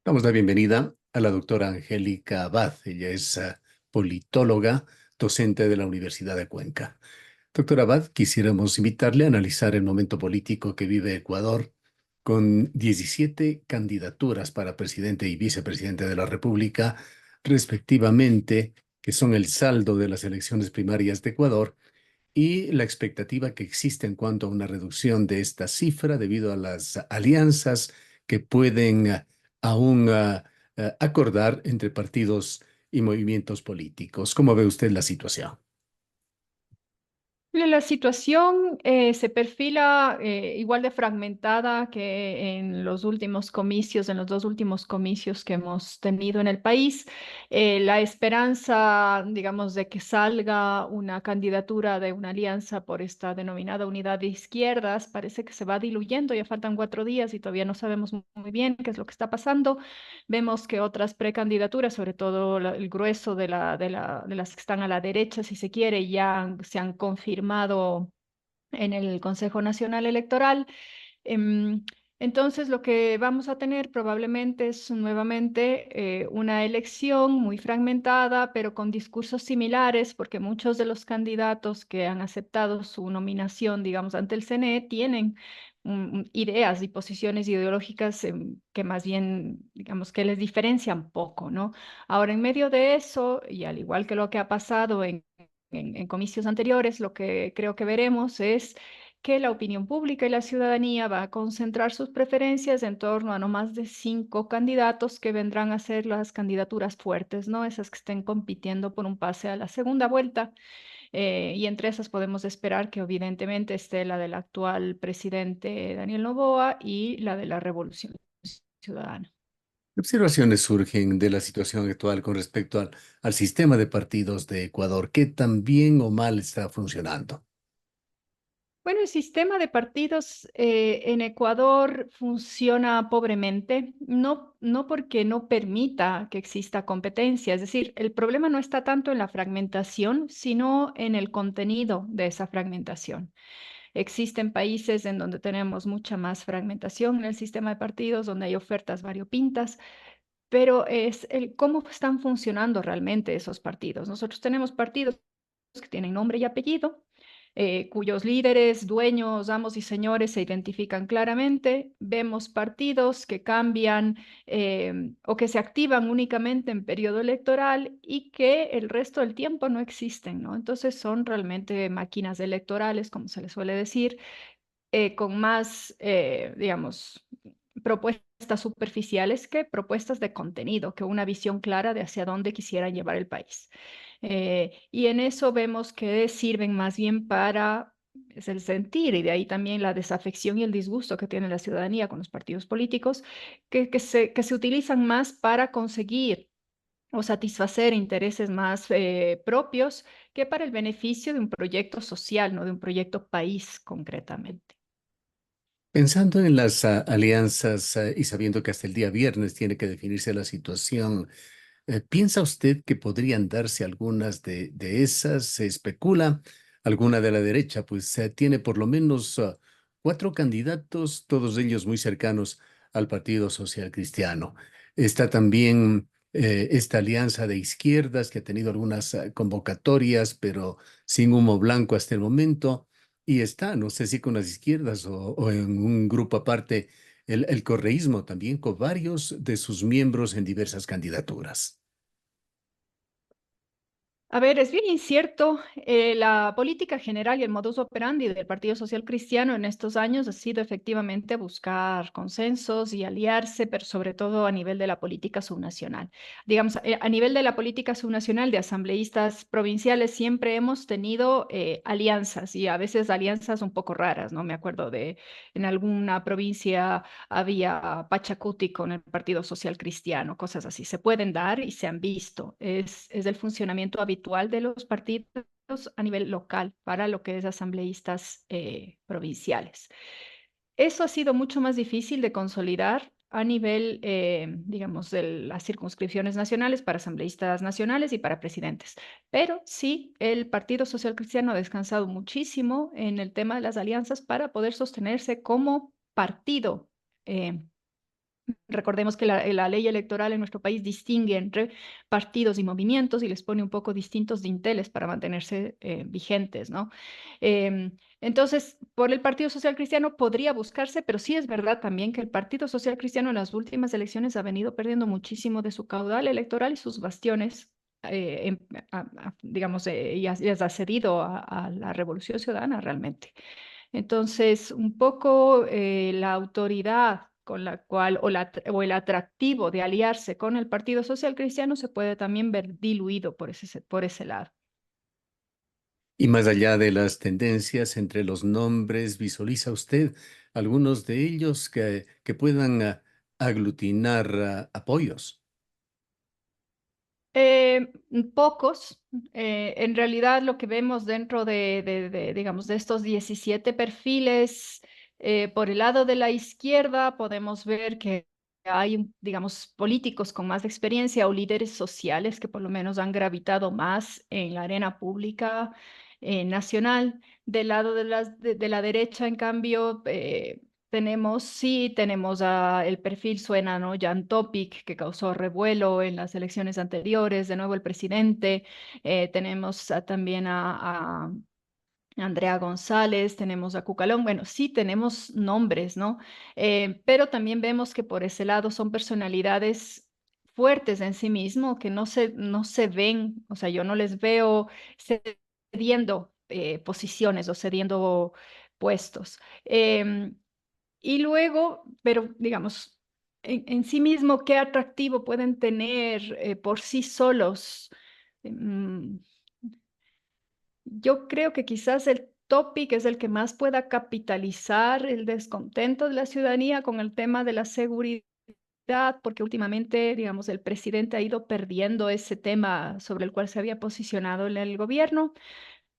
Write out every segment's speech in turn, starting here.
Damos la bienvenida a la doctora Angélica Abad. Ella es politóloga, docente de la Universidad de Cuenca. Doctora Abad, quisiéramos invitarle a analizar el momento político que vive Ecuador con 17 candidaturas para presidente y vicepresidente de la República, respectivamente, que son el saldo de las elecciones primarias de Ecuador y la expectativa que existe en cuanto a una reducción de esta cifra debido a las alianzas que pueden aún acordar entre partidos y movimientos políticos. ¿Cómo ve usted la situación? La situación se perfila igual de fragmentada que en los últimos comicios, en los dos últimos comicios que hemos tenido en el país. La esperanza, digamos, de que salga una candidatura de una alianza por esta denominada unidad de izquierdas parece que se va diluyendo. Ya faltan 4 días y todavía no sabemos muy bien qué es lo que está pasando. Vemos que otras precandidaturas, sobre todo el grueso de las que están a la derecha, si se quiere, se han confirmado en el Consejo Nacional Electoral. Em, entonces, lo que vamos a tener probablemente es nuevamente una elección muy fragmentada, pero con discursos similares, porque muchos de los candidatos que han aceptado su nominación, digamos, ante el CNE, tienen ideas y posiciones ideológicas que más bien, digamos, que les diferencian poco, ¿no? Ahora, en medio de eso, y al igual que lo que ha pasado en comicios anteriores, lo que creo que veremos es que la opinión pública y la ciudadanía va a concentrar sus preferencias en torno a no más de 5 candidatos que vendrán a ser las candidaturas fuertes, ¿no? Esas que estén compitiendo por un pase a la segunda vuelta. Y entre esas podemos esperar que evidentemente esté la del actual presidente Daniel Noboa y la de la Revolución Ciudadana. ¿Qué observaciones surgen de la situación actual con respecto al sistema de partidos de Ecuador? ¿Qué tan bien o mal está funcionando? Bueno, el sistema de partidos en Ecuador funciona pobremente, no porque no permita que exista competencia, es decir, el problema no está tanto en la fragmentación, sino en el contenido de esa fragmentación. Existen países en donde tenemos mucha más fragmentación en el sistema de partidos, donde hay ofertas variopintas, pero es el cómo están funcionando realmente esos partidos. Nosotros tenemos partidos que tienen nombre y apellido, cuyos líderes, dueños, amos y señores se identifican claramente. Vemos partidos que cambian o que se activan únicamente en periodo electoral y que el resto del tiempo no existen, ¿no? Entonces son realmente máquinas electorales, como se les suele decir, con más, digamos, propuestas superficiales que propuestas de contenido, que una visión clara de hacia dónde quisiera llevar el país. Y en eso vemos que sirven más bien para es el sentir y de ahí también la desafección y el disgusto que tiene la ciudadanía con los partidos políticos, que se utilizan más para conseguir o satisfacer intereses más propios que para el beneficio de un proyecto social, no de un proyecto país concretamente. Pensando en las alianzas y sabiendo que hasta el día viernes tiene que definirse la situación, ¿piensa usted que podrían darse algunas de esas? Se especula. Alguna de la derecha, pues tiene por lo menos cuatro candidatos, todos ellos muy cercanos al Partido Social Cristiano. Está también esta alianza de izquierdas que ha tenido algunas convocatorias, pero sin humo blanco hasta el momento. Y está, no sé si con las izquierdas o en un grupo aparte, el correísmo también con varios de sus miembros en diversas candidaturas. A ver, es bien incierto. La política general y el modus operandi del Partido Social Cristiano en estos años ha sido efectivamente buscar consensos y aliarse, pero sobre todo a nivel de la política subnacional. Digamos, a nivel de la política subnacional de asambleístas provinciales siempre hemos tenido alianzas y a veces alianzas un poco raras, ¿no? Me acuerdo de en alguna provincia había Pachacuti con el Partido Social Cristiano, cosas así. Se pueden dar y se han visto. Es el funcionamiento habitual de los partidos a nivel local para lo que es asambleístas provinciales. Eso ha sido mucho más difícil de consolidar a nivel, digamos, de las circunscripciones nacionales para asambleístas nacionales y para presidentes. Pero sí, el Partido Social Cristiano ha descansado muchísimo en el tema de las alianzas para poder sostenerse como partido. eh, Recordemos que la ley electoral en nuestro país distingue entre partidos y movimientos y les pone un poco distintos dinteles para mantenerse vigentes, ¿no? Entonces, por el Partido Social Cristiano podría buscarse, pero sí es verdad también que el Partido Social Cristiano en las últimas elecciones ha venido perdiendo muchísimo de su caudal electoral y sus bastiones. Digamos, y ha cedido a la Revolución Ciudadana realmente. Entonces, un poco la autoridad con la cual, o el atractivo de aliarse con el Partido Social Cristiano se puede también ver diluido por ese lado. Y más allá de las tendencias entre los nombres, ¿visualiza usted algunos de ellos que puedan aglutinar apoyos? Pocos. En realidad, lo que vemos dentro digamos, de estos 17 perfiles, por el lado de la izquierda, podemos ver que hay, digamos, políticos con más experiencia o líderes sociales que por lo menos han gravitado más en la arena pública nacional. Del lado de la derecha, en cambio, tenemos el perfil suena, ¿no? Jan Topic, que causó revuelo en las elecciones anteriores, de nuevo el presidente. Tenemos también a Andrea González, tenemos a Cucalón. Bueno, sí tenemos nombres, ¿no? Pero también vemos que por ese lado son personalidades fuertes en sí mismo, que no se ven, o sea, yo no les veo cediendo posiciones o cediendo puestos. Y luego, pero digamos, en sí mismo, ¿qué atractivo pueden tener por sí solos? Mm, yo creo que quizás el topic es el que más pueda capitalizar el descontento de la ciudadanía con el tema de la seguridad, porque últimamente, digamos, el presidente ha ido perdiendo ese tema sobre el cual se había posicionado en el gobierno,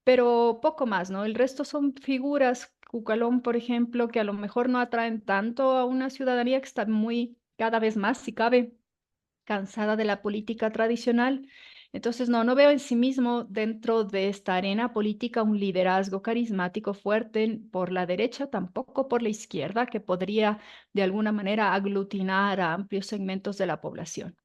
pero poco más, ¿no? El resto son figuras, Cucalón, por ejemplo, que a lo mejor no atraen tanto a una ciudadanía que está muy, cada vez más, si cabe, cansada de la política tradicional. Entonces, no veo en sí mismo dentro de esta arena política un liderazgo carismático fuerte por la derecha, tampoco por la izquierda, que podría de alguna manera aglutinar a amplios segmentos de la población.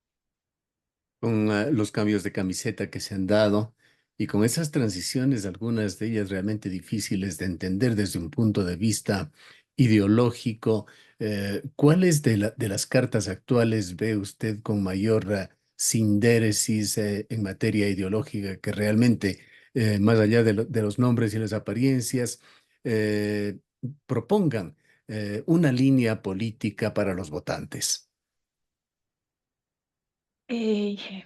Con los cambios de camiseta que se han dado y con esas transiciones, algunas de ellas realmente difíciles de entender desde un punto de vista ideológico, ¿cuáles de las cartas actuales ve usted con mayor sindéresis en materia ideológica que realmente, más allá de los nombres y las apariencias, eh, propongan una línea política para los votantes? Eh,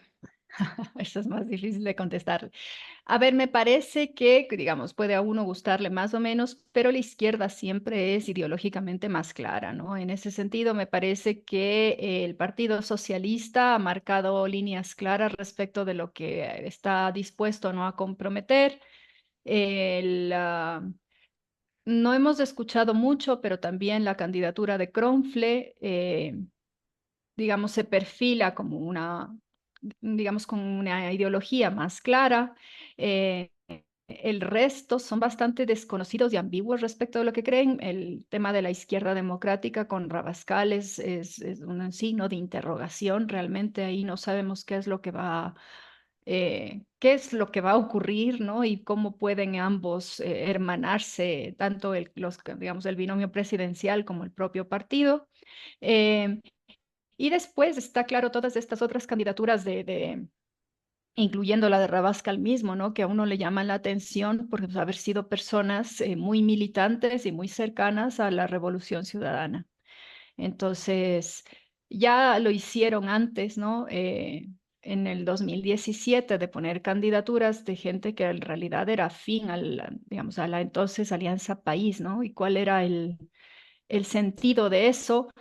Eso es más difícil de contestar. A ver, me parece que, digamos, puede a uno gustarle más o menos, pero la izquierda siempre es ideológicamente más clara, ¿no? En ese sentido, me parece que el Partido Socialista ha marcado líneas claras respecto de lo que está dispuesto, ¿no?, a comprometer. El, ah, no hemos escuchado mucho, pero también la candidatura de Kronfle, digamos, se perfila como digamos, con una ideología más clara. Eh, el resto son bastante desconocidos y ambiguos respecto de lo que creen. El tema de la izquierda democrática con Rabascal es un signo de interrogación. Realmente ahí no sabemos qué es lo que va a ocurrir, ¿no? Y cómo pueden ambos hermanarse, tanto digamos, el binomio presidencial como el propio partido. Eh, y después está claro todas estas otras candidaturas incluyendo la de Rabascal mismo, ¿no? Que a uno le llaman la atención por haber sido personas muy militantes y muy cercanas a la Revolución Ciudadana. Entonces, ya lo hicieron antes, ¿no? En el 2017 de poner candidaturas de gente que en realidad era afín digamos, a la entonces Alianza País, ¿no? Y cuál era el sentido de eso,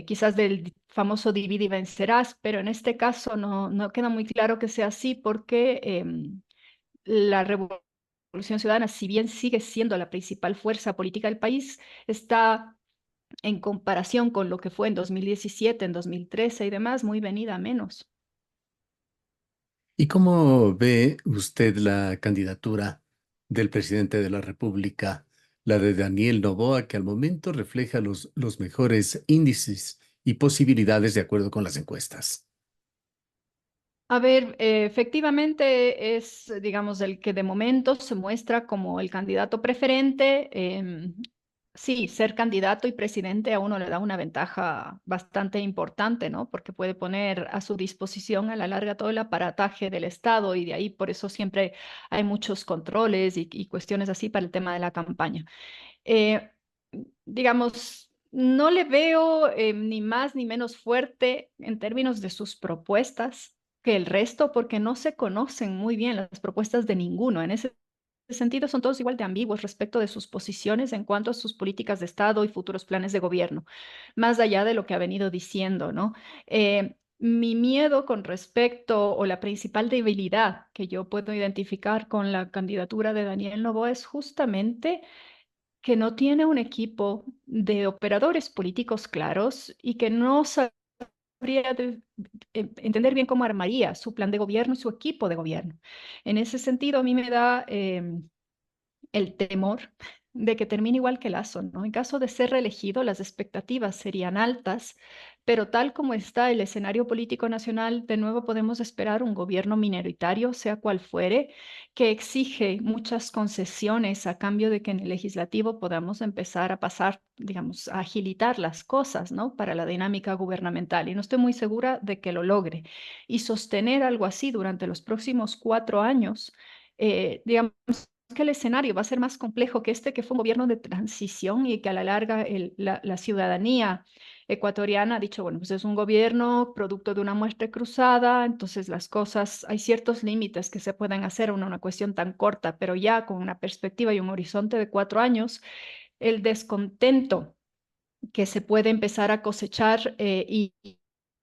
quizás del famoso divide y vencerás, pero en este caso no queda muy claro que sea así porque la Revolución Ciudadana, si bien sigue siendo la principal fuerza política del país, está en comparación con lo que fue en 2017, en 2013 y demás, muy venida a menos. ¿Y cómo ve usted la candidatura del presidente de la República, la de Daniel Noboa, que al momento refleja los mejores índices y posibilidades de acuerdo con las encuestas. A ver, efectivamente es, digamos, el que de momento se muestra como el candidato preferente. Sí, ser candidato y presidente a uno le da una ventaja bastante importante, ¿no? Porque puede poner a su disposición a la larga todo el aparataje del Estado y de ahí por eso siempre hay muchos controles y cuestiones así para el tema de la campaña. Eh, digamos, no le veo ni más ni menos fuerte en términos de sus propuestas que el resto, porque no se conocen muy bien las propuestas de ninguno. En ese sentido, son todos igual de ambiguos respecto de sus posiciones en cuanto a sus políticas de Estado y futuros planes de gobierno, más allá de lo que ha venido diciendo, ¿no? Mi miedo con respecto o la principal debilidad que yo puedo identificar con la candidatura de Daniel Noboa es justamente que no tiene un equipo de operadores políticos claros y que no sabría entender bien cómo armaría su plan de gobierno y su equipo de gobierno. En ese sentido, a mí me da el temor de que termine igual que Lasso, ¿no? En caso de ser reelegido, las expectativas serían altas, pero tal como está el escenario político nacional, de nuevo podemos esperar un gobierno minoritario, sea cual fuere, que exige muchas concesiones a cambio de que en el legislativo podamos empezar a pasar, digamos, a agilitar las cosas, ¿no? Para la dinámica gubernamental. Y no estoy muy segura de que lo logre. Y sostener algo así durante los próximos 4 años, digamos, que el escenario va a ser más complejo que este, que fue un gobierno de transición y que a la larga la ciudadanía ecuatoriana ha dicho, bueno, pues es un gobierno producto de una muestra cruzada, entonces las cosas, hay ciertos límites que se pueden hacer en una cuestión tan corta, pero ya con una perspectiva y un horizonte de 4 años, el descontento que se puede empezar a cosechar y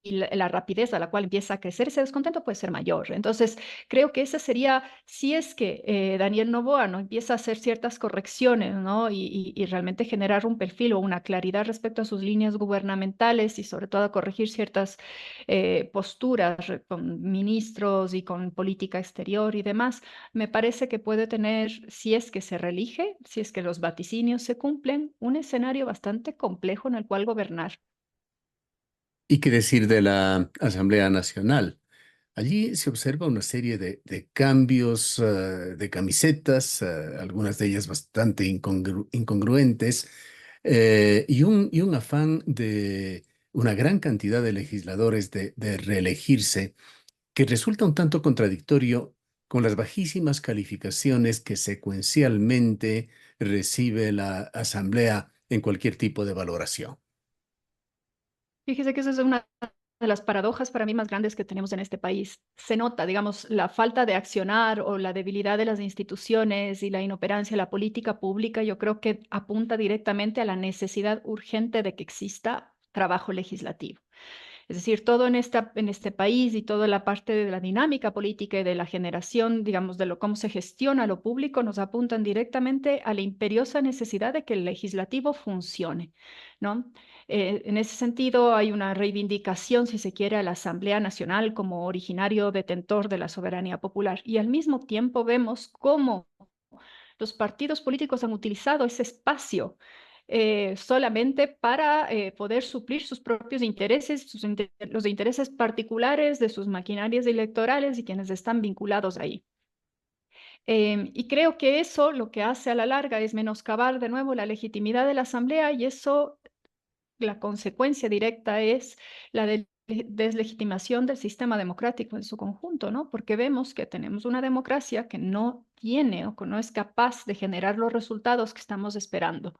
la rapidez a la cual empieza a crecer ese descontento puede ser mayor. Entonces, creo que ese sería, si es que Daniel Noboa no empieza a hacer ciertas correcciones, ¿no? Y realmente generar un perfil o una claridad respecto a sus líneas gubernamentales y sobre todo a corregir ciertas posturas con ministros y con política exterior y demás, me parece que puede tener, si es que se reelige, si es que los vaticinios se cumplen, un escenario bastante complejo en el cual gobernar. ¿Y qué decir de la Asamblea Nacional? Allí se observa una serie de cambios de camisetas, algunas de ellas bastante incongruentes, y un afán de una gran cantidad de legisladores de reelegirse, que resulta un tanto contradictorio con las bajísimas calificaciones que secuencialmente recibe la Asamblea en cualquier tipo de valoración. Fíjese que esa es una de las paradojas para mí más grandes que tenemos en este país. Se nota, digamos, la falta de accionar o la debilidad de las instituciones y la inoperancia de la política pública. Yo creo que apunta directamente a la necesidad urgente de que exista trabajo legislativo. Es decir, todo en este país y toda la parte de la dinámica política y de la generación, digamos, de lo cómo se gestiona lo público, nos apuntan directamente a la imperiosa necesidad de que el legislativo funcione, ¿no? En ese sentido, hay una reivindicación, si se quiere, a la Asamblea Nacional como originario detentor de la soberanía popular. Y al mismo tiempo vemos cómo los partidos políticos han utilizado ese espacio solamente para poder suplir sus propios intereses, los intereses particulares de sus maquinarias electorales y quienes están vinculados ahí. Y creo que eso lo que hace a la larga es menoscabar de nuevo la legitimidad de la Asamblea y eso, la consecuencia directa es la deslegitimación del sistema democrático en su conjunto, ¿no? Porque vemos que tenemos una democracia que no tiene o que no es capaz de generar los resultados que estamos esperando.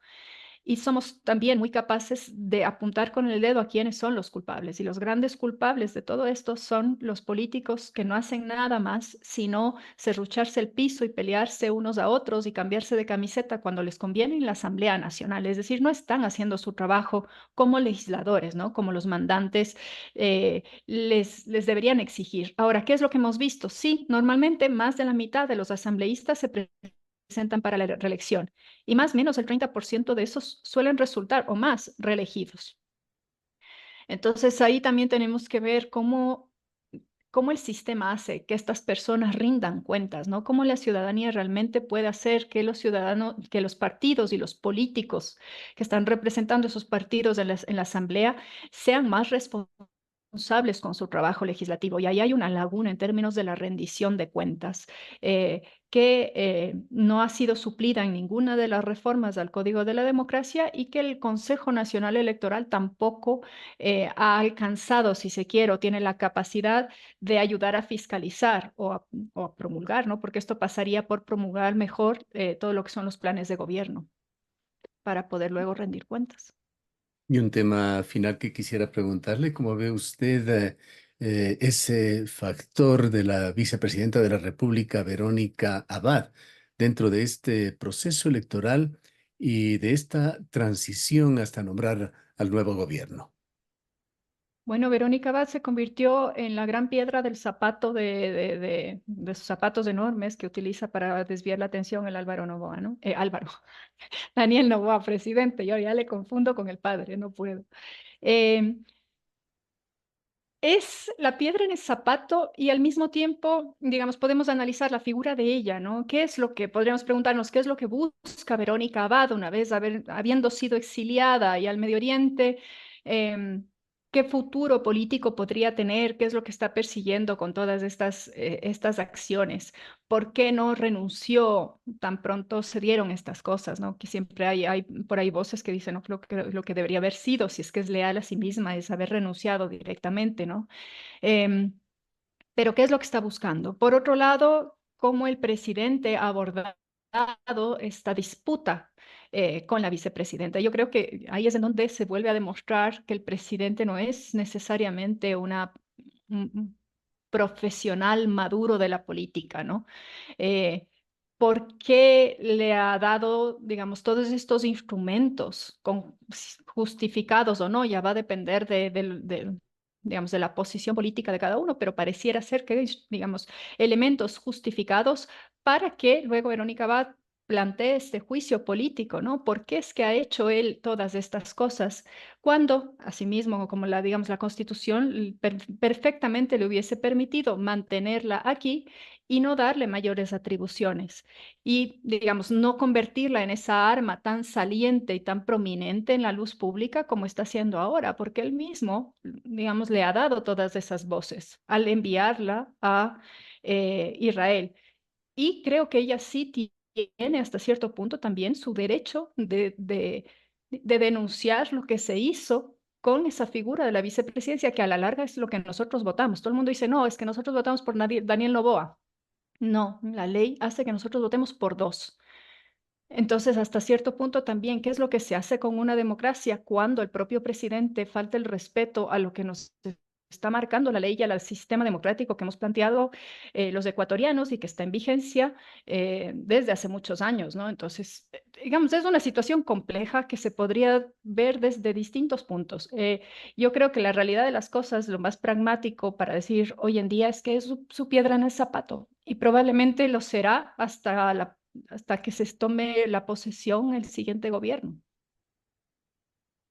Y somos también muy capaces de apuntar con el dedo a quiénes son los culpables. Y los grandes culpables de todo esto son los políticos que no hacen nada más sino serrucharse el piso y pelearse unos a otros y cambiarse de camiseta cuando les conviene en la Asamblea Nacional. Es decir, no están haciendo su trabajo como legisladores, ¿no? Como los mandantes les deberían exigir. Ahora, ¿qué es lo que hemos visto? Sí, normalmente más de la mitad de los asambleístas se presentan para la reelección y más o menos el 30% de esos suelen resultar o más reelegidos. Entonces ahí también tenemos que ver cómo el sistema hace que estas personas rindan cuentas, ¿no? Cómo la ciudadanía realmente puede hacer que los ciudadanos, que los partidos y los políticos que están representando esos partidos en la asamblea sean más responsables con su trabajo legislativo. Y ahí hay una laguna en términos de la rendición de cuentas. Que no ha sido suplida en ninguna de las reformas al Código de la Democracia y que el Consejo Nacional Electoral tampoco ha alcanzado, si se quiere, o tiene la capacidad de ayudar a fiscalizar o a promulgar, ¿no? Porque esto pasaría por promulgar mejor todo lo que son los planes de gobierno para poder luego rendir cuentas. Y un tema final que quisiera preguntarle, ¿cómo ve usted ese factor de la vicepresidenta de la República, Verónica Abad, dentro de este proceso electoral y de esta transición hasta nombrar al nuevo gobierno? Bueno, Verónica Abad se convirtió en la gran piedra del zapato de sus zapatos enormes que utiliza para desviar la atención el Álvaro Noboa, ¿no? Álvaro, Daniel Noboa, presidente. Yo ya le confundo con el padre, no puedo. Eh, es la piedra en el zapato y al mismo tiempo, digamos, podemos analizar la figura de ella, ¿no? ¿Qué es lo que, podríamos preguntarnos, qué es lo que busca Verónica Abad una vez habiendo sido exiliada y al Medio Oriente? Em, ¿Qué futuro político podría tener? ¿Qué es lo que está persiguiendo con todas estas acciones? ¿Por qué no renunció tan pronto se dieron estas cosas, ¿no? Que siempre hay por ahí voces que dicen, ¿no? Lo que debería haber sido, si es que es leal a sí misma, es haber renunciado directamente, ¿no? Em, pero ¿qué es lo que está buscando? Por otro lado, cómo el presidente ha abordado esta disputa con la vicepresidenta. Yo creo que ahí es en donde se vuelve a demostrar que el presidente no es necesariamente un profesional maduro de la política, ¿no? Eh, ¿Por qué le ha dado, digamos, todos estos instrumentos justificados o no? Ya va a depender digamos, de la posición política de cada uno, pero pareciera ser que hay, digamos, elementos justificados para que luego Verónica Abad plantee este juicio político, ¿no? ¿Por qué es que ha hecho él todas estas cosas cuando, asimismo, como digamos, la Constitución perfectamente le hubiese permitido mantenerla aquí y no darle mayores atribuciones y, digamos, no convertirla en esa arma tan saliente y tan prominente en la luz pública como está haciendo ahora, porque él mismo, digamos, le ha dado todas esas voces al enviarla a Israel. Y creo que ella sí tiene hasta cierto punto también su derecho de denunciar lo que se hizo con esa figura de la vicepresidencia, que a la larga es lo que nosotros votamos. Todo el mundo dice, no, es que nosotros votamos por Daniel Noboa. No, la ley hace que nosotros votemos por dos. Entonces, hasta cierto punto también, ¿qué es lo que se hace con una democracia cuando el propio presidente falta el respeto a lo que nos está marcando la ley y al sistema democrático que hemos planteado los ecuatorianos y que está en vigencia desde hace muchos años, ¿no? Entonces, digamos, es una situación compleja que se podría ver desde distintos puntos. Yo creo que la realidad de las cosas, lo más pragmático para decir hoy en día es que es su piedra en el zapato y probablemente lo será hasta que se tome la posesión el siguiente gobierno.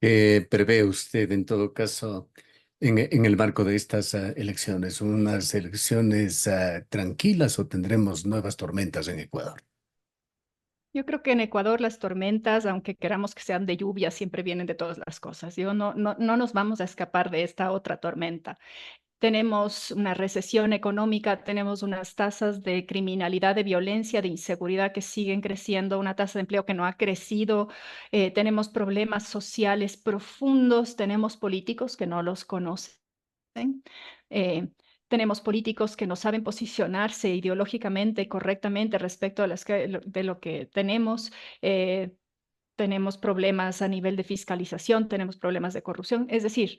¿Qué prevé usted en todo caso en el marco de estas elecciones? ¿Unas elecciones tranquilas o tendremos nuevas tormentas en Ecuador? Yo creo que en Ecuador las tormentas, aunque queramos que sean de lluvia, siempre vienen de todas las cosas. No nos vamos a escapar de esta otra tormenta. Tenemos una recesión económica, tenemos unas tasas de criminalidad, de violencia, de inseguridad que siguen creciendo, una tasa de empleo que no ha crecido, tenemos problemas sociales profundos, tenemos políticos que no los conocen. Eh, Tenemos políticos que no saben posicionarse ideológicamente correctamente respecto a de lo que tenemos. Tenemos problemas a nivel de fiscalización, tenemos problemas de corrupción. Es decir,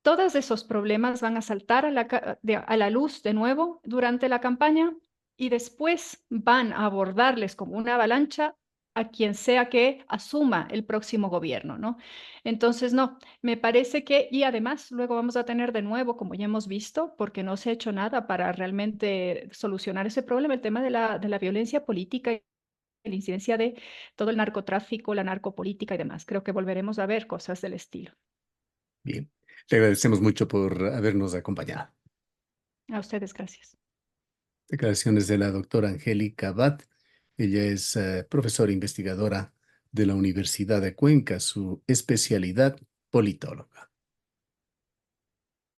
todos esos problemas van a saltar a la luz de nuevo durante la campaña y después van a abordarles como una avalancha a quien sea que asuma el próximo gobierno, ¿no? Entonces, no, me parece que, y además luego vamos a tener de nuevo, como ya hemos visto, porque no se ha hecho nada para realmente solucionar ese problema, el tema de la violencia política y la incidencia de todo el narcotráfico, la narcopolítica y demás. Creo que volveremos a ver cosas del estilo. Bien, le agradecemos mucho por habernos acompañado. A ustedes, gracias. Declaraciones de la doctora Angélica Abad. Ella es profesora investigadora de la Universidad de Cuenca, su especialidad politóloga.